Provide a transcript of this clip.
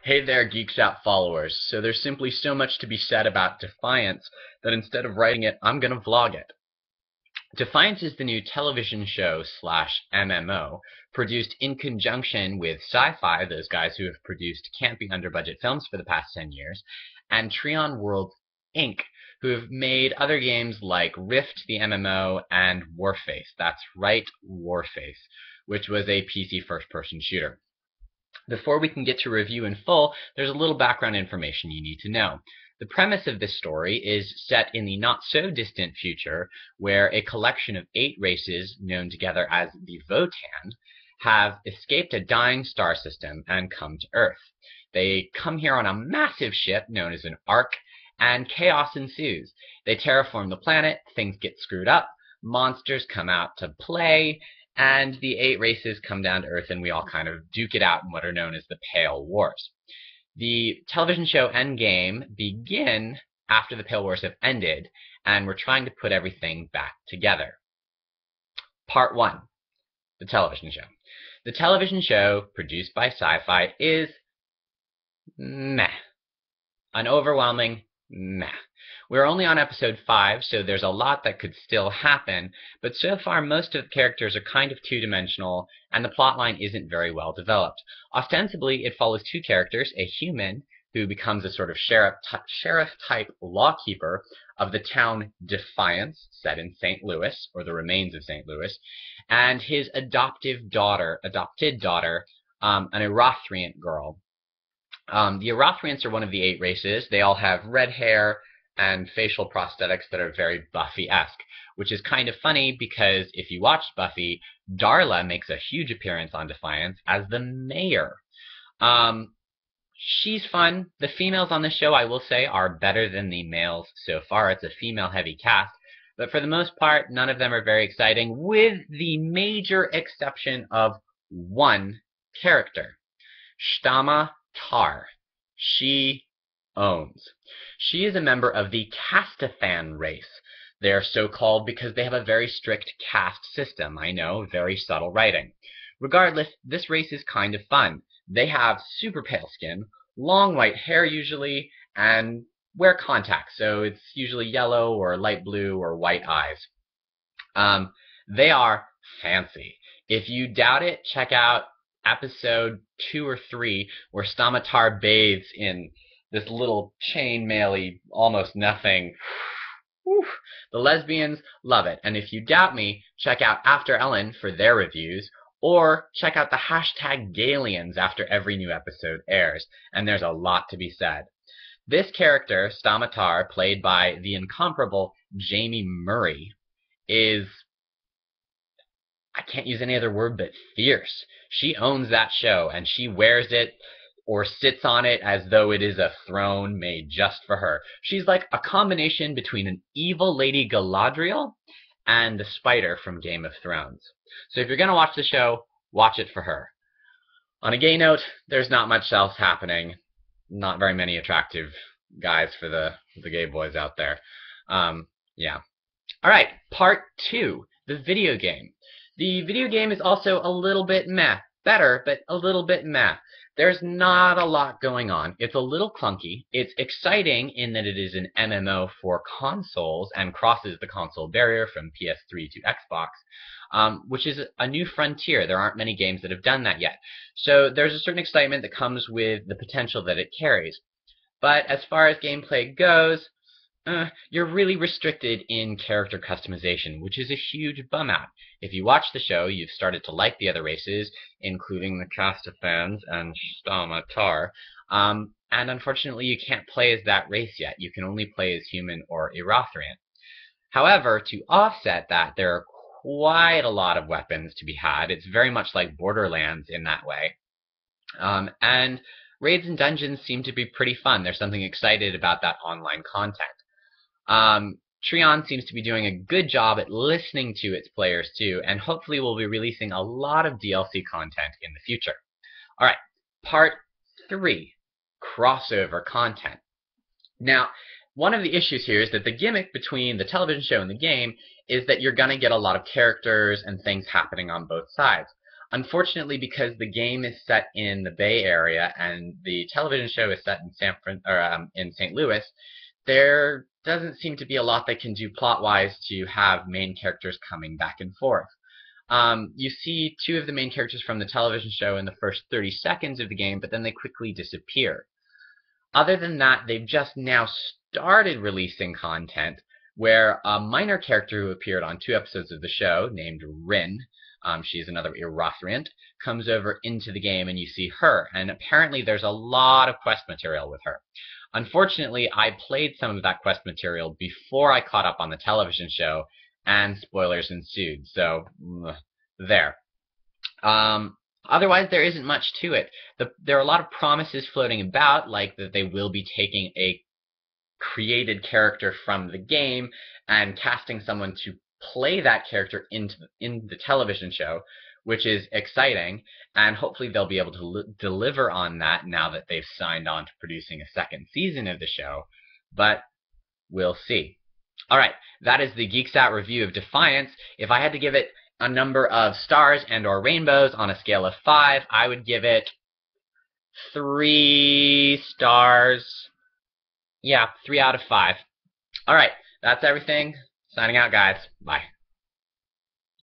Hey there, GeeksOUT followers. So there's simply so much to be said about Defiance that instead of writing it, I'm going to vlog it. Defiance is the new television show slash MMO produced in conjunction with Sci-Fi, those guys who have produced campy under-budget films for the past 10 years, and Trion Worlds Inc., who have made other games like Rift, the MMO, and Warface. That's right, Warface, which was a PC first-person shooter. Before we can get to review in full, there's a little background information you need to know. The premise of this story is set in the not-so-distant future, where a collection of 8 races, known together as the Votan, have escaped a dying star system and come to Earth. They come here on a massive ship known as an Ark, and chaos ensues. They terraform the planet, things get screwed up, monsters come out to play, and the 8 races come down to Earth and we all kind of duke it out in what are known as the Pale Wars. The television show and game begin after the Pale Wars have ended, and we're trying to put everything back together. Part 1. The television show. The television show, produced by Sci-Fi, is meh. An overwhelming meh. We're only on episode 5, so there's a lot that could still happen, but so far most of the characters are kind of two-dimensional, and the plotline isn't very well developed. Ostensibly, it follows 2 characters, a human who becomes a sort of sheriff-type lawkeeper of the town Defiance, set in St. Louis, or the remains of St. Louis, and his adopted daughter, an Erothrian girl. The Erothrians are one of the 8 races. They all have red hair and facial prosthetics that are very Buffy-esque, which is kind of funny because if you watch Buffy, Darla makes a huge appearance on Defiance as the mayor. She's fun. The females on the show, I will say, are better than the males so far. It's a female-heavy cast, but for the most part, none of them are very exciting, with the major exception of one character, Shtama Tar. She owns. She is a member of the Castafan race. They're so called because they have a very strict caste system. I know, very subtle writing. Regardless, this race is kind of fun. They have super pale skin, long white hair usually, and wear contacts, so it's usually yellow or light blue or white eyes. They are fancy. If you doubt it, check out episode 2 or 3 where Stamatar bathes in this little chain-maily, almost nothing. Whew. The lesbians love it. And if you doubt me, check out After Ellen for their reviews, or check out the hashtag Galians after every new episode airs. And there's a lot to be said. This character, Stamatar, played by the incomparable Jamie Murray, is, I can't use any other word but fierce. She owns that show, and she wears it or sits on it as though it is a throne made just for her. She's like a combination between an evil Lady Galadriel and the spider from Game of Thrones. So if you're going to watch the show, watch it for her. On a gay note, there's not much else happening. Not very many attractive guys for the gay boys out there. Yeah. Alright, part 2, the video game. The video game is also a little bit meh. Better, but a little bit meh. There's not a lot going on. It's a little clunky. It's exciting in that it is an MMO for consoles and crosses the console barrier from PS3 to Xbox, which is a new frontier. There aren't many games that have done that yet. So there's a certain excitement that comes with the potential that it carries. But as far as gameplay goes, you're really restricted in character customization, which is a huge bum out. If you watch the show, you've started to like the other races, including the Castafans and Stamatar, and unfortunately you can't play as that race yet. You can only play as human or Erothrian. However, to offset that, there are quite a lot of weapons to be had. It's very much like Borderlands in that way. And raids and dungeons seem to be pretty fun. There's something excited about that online content. Trion seems to be doing a good job at listening to its players too, and hopefully we'll be releasing a lot of DLC content in the future. Alright, part 3, crossover content. Now, one of the issues here is that the gimmick between the television show and the game is that you're going to get a lot of characters and things happening on both sides. Unfortunately, because the game is set in the Bay Area and the television show is set in in St. Louis, there doesn't seem to be a lot they can do plot-wise to have main characters coming back and forth. You see two of the main characters from the television show in the first 30 seconds of the game, but then they quickly disappear. Other than that, they've just now started releasing content where a minor character who appeared on 2 episodes of the show, named Rin, she's another Irathriant, comes over into the game and you see her. And apparently there's a lot of quest material with her. Unfortunately, I played some of that quest material before I caught up on the television show, and spoilers ensued. So, there. Otherwise, there isn't much to it. There are a lot of promises floating about, like that they will be taking a created character from the game and casting someone to play that character in the television show, which is exciting, and hopefully they'll be able to deliver on that now that they've signed on to producing a second season of the show, but we'll see. Alright, that is the Geeks Out review of Defiance. If I had to give it a number of stars and or rainbows on a scale of 5, I would give it 3 stars. Yeah, 3 out of 5. Alright, that's everything. Signing out, guys. Bye.